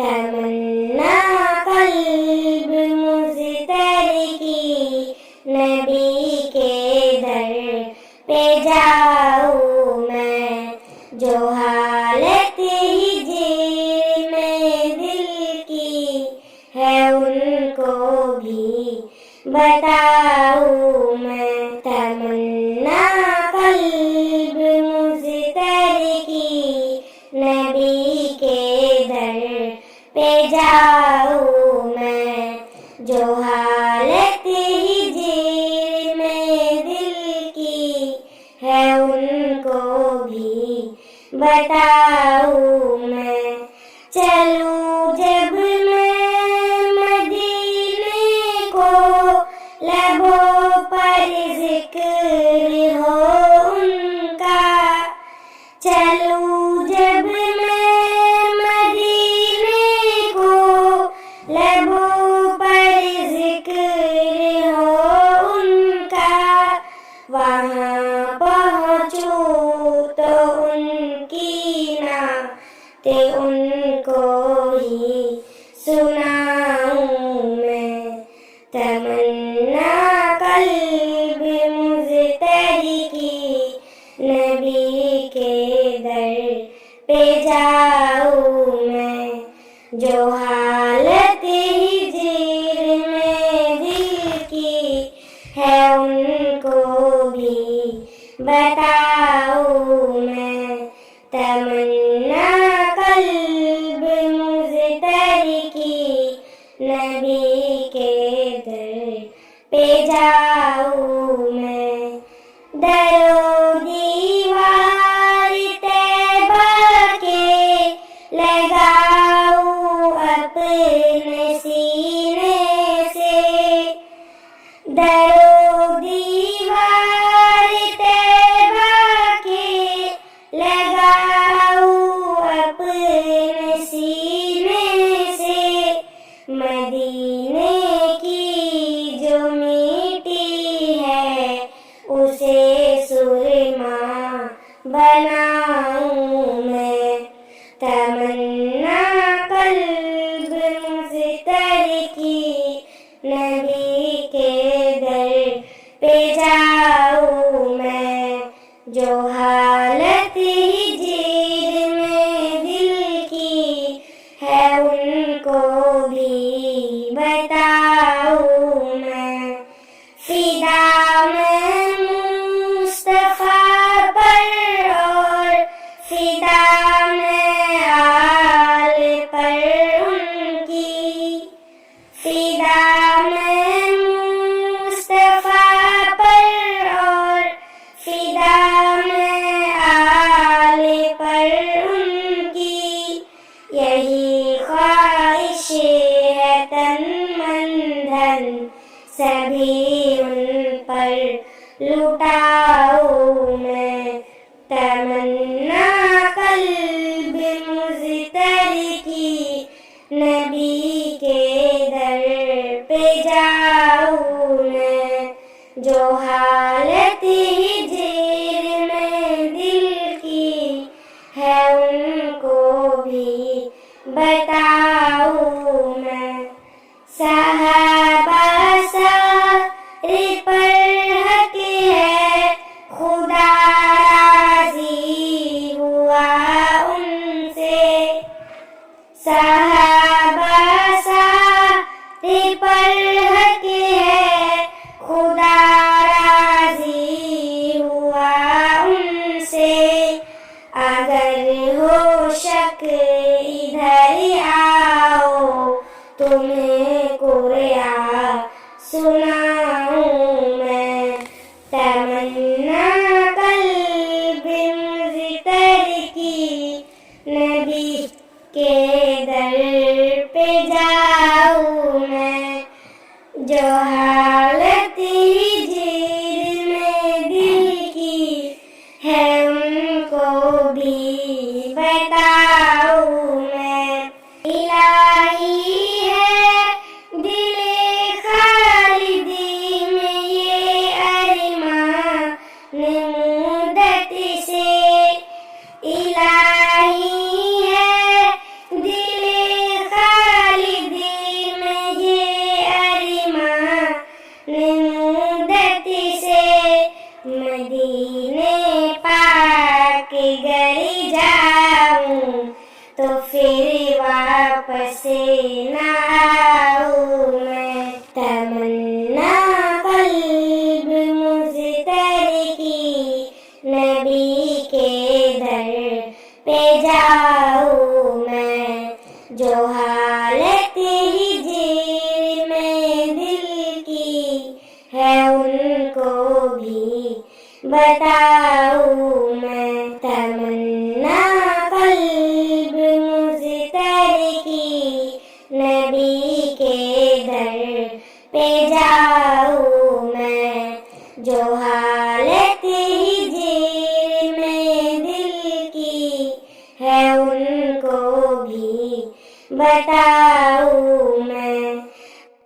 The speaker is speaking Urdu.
تمنا قلب مضطر کی نبی کے در پہ جاؤں میں، جو حالت ہجر میں دل کی ہے ان کو بھی بتاؤں میں۔ تمنا قلب مضطر کی نبی کے در پہ جاؤں میں، جو حالت ہجر میں دل کی ہے ان کو بھی بتاؤں میں۔ چلوں جب میں مدینے کو، لبوں پر ذکر ہو ان کا، چلوں جب میں مدینے کو، لبوں پر ذکر ہو ان کا، وہاں پہنچوں تو ان کی نعتیں ان کو ہی سناؤں میں۔ تمنا قلب مضطر کی نبی کے در پہ جاؤں میں، جو حالت ہجر میں دل کی ہے ان کو بھی بتاؤں میں۔ تمنا قلب مضطر کی نبی کے در پہ جاؤں میں۔ در و دیوار طیبہ کے لگاؤں اپنے سینے سے، در و دیوار طیبہ کے لگاؤں اپنے سینے سے، مدینے کی جو میٹی ہے اسے سرما بناؤں میں۔ تمنا قلب مضطر کی نبی کے در پہ جاؤں میں، جو حالت ہجر میں دل کی ہے ان کو بھی بتاؤں میں۔ فدا میں مصطفیٰ پر اور فدا میں آل پر ان کی، فدا میں مصطفیٰ پر اور فدا میں آل پر ان کی، یہی خواہش ہے تن من دھن سبھی ان پر لٹاؤں میں۔ تمنا قلب مضطر کی نبی کے در پہ جاؤں میں، جو حالت ہجر میں دل کی ہے ان کو بھی بتاؤں میں۔ صحابہ سارے پر حق ہے خدا راضی ہوا ان سے، صحابہ سارے پر حق ہے خدا راضی ہوا ان سے، اگر ہو شک ادھر آؤ تمہیں قرآن سناؤں میں۔ تمنا قلب مضطر کی نبی کے در پہ جاؤں میں، جو حالت ہجر میں دل کی ہے ان کو بھی بتاؤں میں۔ الہی ہے دل خالدی میں یہ ارمان مدت سے، الہی ہے دل واپس نہ آؤں میں، تمنا قلب مضطر کی نبی کے در پہ جاؤں میں، جو حالت ہجر میں دل کی ہے ان کو بھی بتاؤں میں، تمنا قلب مضطر کی نبی کے در پہ جاؤں میں، جو حالت ہجر میں دل کی ہے ان کو بھی بتاؤں